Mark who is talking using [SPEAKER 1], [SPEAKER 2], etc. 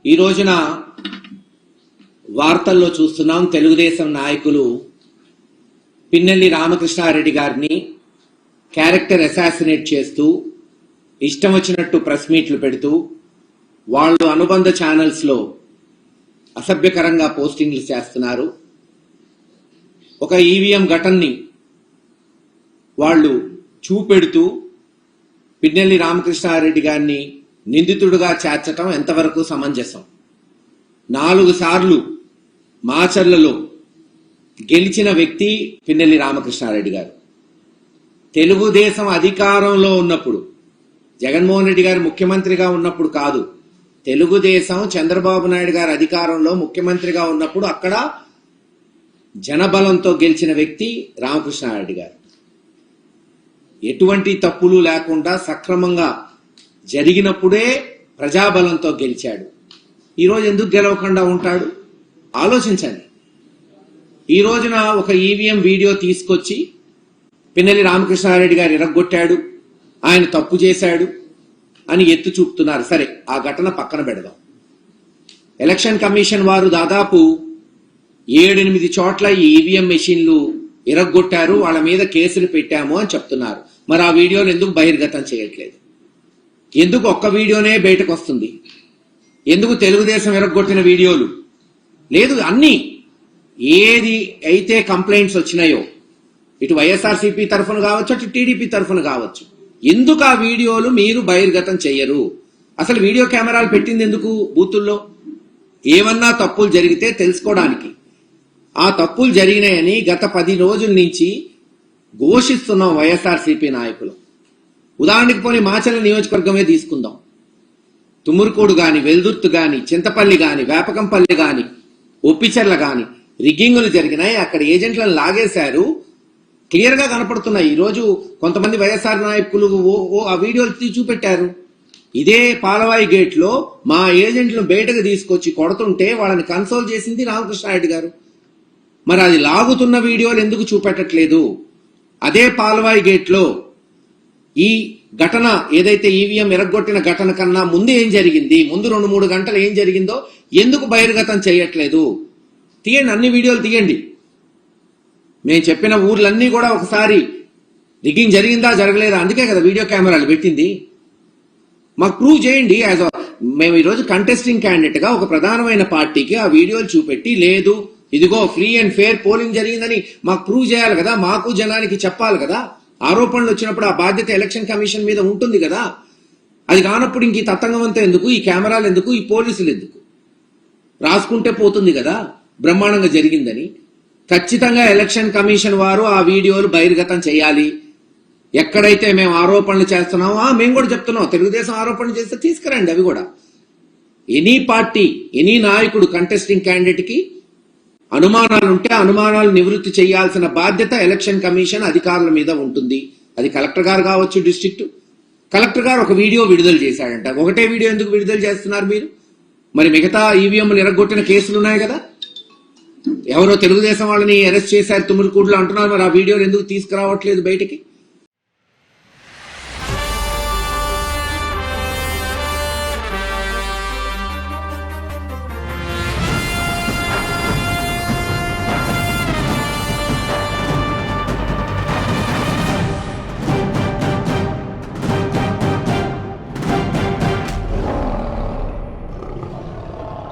[SPEAKER 1] ఈ రోజున వార్తల్లో చూస్తున్నాం, తెలుగుదేశం నాయకులు పిన్నెల్లి రామకృష్ణారెడ్డి గారిని క్యారెక్టర్ అసాసినేట్ చేస్తూ ఇష్టం వచ్చినట్టు ప్రెస్ మీట్లు పెడుతూ వాళ్ళు అనుబంధ ఛానల్స్లో అసభ్యకరంగా పోస్టింగ్లు చేస్తున్నారు. ఒక ఈవీఎం ఘటనని వాళ్ళు చూపెడుతూ పిన్నెల్లి రామకృష్ణారెడ్డి గారిని నిందితుడుగా చేర్చటం ఎంతవరకు సమంజసం? 4 సార్లు మాచర్లలో గెలిచిన వ్యక్తి పిన్నెల్లి రామకృష్ణారెడ్డి గారు. తెలుగుదేశం అధికారంలో ఉన్నప్పుడు, జగన్మోహన్ రెడ్డి గారు ముఖ్యమంత్రిగా ఉన్నప్పుడు కాదు, తెలుగుదేశం చంద్రబాబు నాయుడు గారు అధికారంలో ముఖ్యమంత్రిగా ఉన్నప్పుడు అక్కడ జనబలంతో గెలిచిన వ్యక్తి రామకృష్ణారెడ్డి గారు. ఎటువంటి తప్పులు లేకుండా సక్రమంగా జరిగినప్పుడే ప్రజాబలంతో గెలిచాడు. ఈరోజు ఎందుకు గెలవకుండా ఉంటాడు? ఆలోచించండి. ఈ రోజున ఒక ఈవీఎం వీడియో తీసుకొచ్చి పిన్నెల్లి రామకృష్ణారెడ్డి గారు ఇరగ్గొట్టాడు, ఆయన తప్పు చేశాడు అని ఎత్తు చూపుతున్నారు. సరే, ఆ ఘటన పక్కన పెడదాం. ఎలక్షన్ కమిషన్ వారు దాదాపు 7-8 చోట్ల ఈ ఈవీఎం మెషిన్లు ఇరగ్గొట్టారు, వాళ్ళ మీద కేసులు పెట్టాము అని చెప్తున్నారు. మరి ఆ వీడియోలు ఎందుకు బహిర్గతం చేయట్లేదు? ఎందుకు ఒక్క వీడియోనే బయటకు వస్తుంది? ఎందుకు తెలుగుదేశం ఇరగ్గొట్టిన వీడియోలు లేదు? అన్ని ఏది అయితే కంప్లైంట్స్ వచ్చినాయో, ఇటు వైఎస్ఆర్సీపీ తరఫున కావచ్చు, అటు టీడీపీ తరఫున కావచ్చు, ఎందుకు ఆ వీడియోలు మీరు బహిర్గతం చెయ్యరు? అసలు వీడియో కెమెరాలు పెట్టింది ఎందుకు? బూతుల్లో ఏమన్నా తప్పులు జరిగితే తెలుసుకోవడానికి. ఆ తప్పులు జరిగినాయని గత 10 రోజుల నుంచి ఘోషిస్తున్నాం వైఎస్ఆర్సీపీ నాయకులు. ఉదాహరణకి పోనీ మాచర్ల నియోజకవర్గమే తీసుకుందాం. తుమ్మూరుకోడు గాని, వెల్దుర్తి గాని, చింతపల్లి గాని, వేపకంపల్లి గాని, ఒప్పిచెర్ల గాని రిగ్గింగులు జరిగినాయి. అక్కడ ఏజెంట్లను లాగేశారు, క్లియర్ గా కనపడుతున్నాయి. ఈరోజు కొంతమంది వైఎస్ఆర్ నాయకులు ఆ వీడియోలు చూపెట్టారు. ఇదే పాలవాయి గేట్ లో మా ఏజెంట్లను బయటకు తీసుకొచ్చి కొడుతుంటే వాళ్ళని కన్సోల్ చేసింది రామకృష్ణారెడ్డి గారు. మరి అది లాగుతున్న వీడియోలు ఎందుకు చూపెట్టట్లేదు? అదే పాలవాయి గేట్ లో ఈ ఘటన ఏదైతే ఈవీఎం ఎరగొట్టిన ఘటన కన్నా ముందు ఏం జరిగింది, ముందు 2-3 గంటలు ఏం జరిగిందో ఎందుకు బహిర్గతం చేయట్లేదు? తీయండి, అన్ని వీడియోలు తీయండి. మేము చెప్పిన ఊర్లన్నీ కూడా ఒకసారి రిగ్గింగ్ జరిగిందా జరగలేదా, అందుకే కదా వీడియో కెమెరాలు పెట్టింది. మాకు ప్రూవ్ చేయండి. మేము ఈరోజు కంటెస్టింగ్ క్యాండిడేట్ గా ఒక ప్రధానమైన పార్టీకి ఆ వీడియోలు చూపెట్టి, లేదు ఇదిగో ఫ్రీ అండ్ ఫెయిర్ పోలింగ్ జరిగిందని మాకు ప్రూవ్ చేయాలి కదా, మాకు జనానికి చెప్పాలి కదా. ఆరోపణలు వచ్చినప్పుడు ఆ బాధ్యత ఎలక్షన్ కమిషన్ మీద ఉంటుంది కదా. అది కానప్పుడు ఇంక ఈ తతంగం అంతా ఎందుకు? ఈ కెమెరాలు ఎందుకు? ఈ పోలీసులు ఎందుకు? రాసుకుంటే పోతుంది కదా బ్రహ్మాండంగా జరిగిందని. ఖచ్చితంగా ఎలక్షన్ కమిషన్ వారు ఆ వీడియోలు బహిర్గతం చేయాలి. ఎక్కడైతే మేము ఆరోపణలు చేస్తున్నామో మేము కూడా చెప్తున్నాం, తెలుగుదేశం ఆరోపణలు చేస్తే తీసుకురండి అవి కూడా. ఎనీ పార్టీ, ఎనీ నాయకుడు కంటెస్టింగ్ క్యాండిడేట్ కి అనుమానాలు ఉంటే అనుమానాలు నివృత్తి చేయాల్సిన బాధ్యత ఎలక్షన్ కమిషన్ అధికారుల మీద ఉంటుంది. అది కలెక్టర్ గారు కావచ్చు, డిస్ట్రిక్ట్ కలెక్టర్ గారు ఒక వీడియో విడుదల చేశాడంట. ఒకటే వీడియో ఎందుకు విడుదల చేస్తున్నారు మీరు? మరి మిగతా ఈవీఎంలు ఎరగొట్టిన కేసులు ఉన్నాయి కదా, ఎవరో తెలుగుదేశం వాళ్ళని అరెస్ట్ చేశారు తుమ్మురుకూడులో అంటున్నారు. మరి ఆ వీడియోలు ఎందుకు తీసుకురావట్లేదు బయటికి?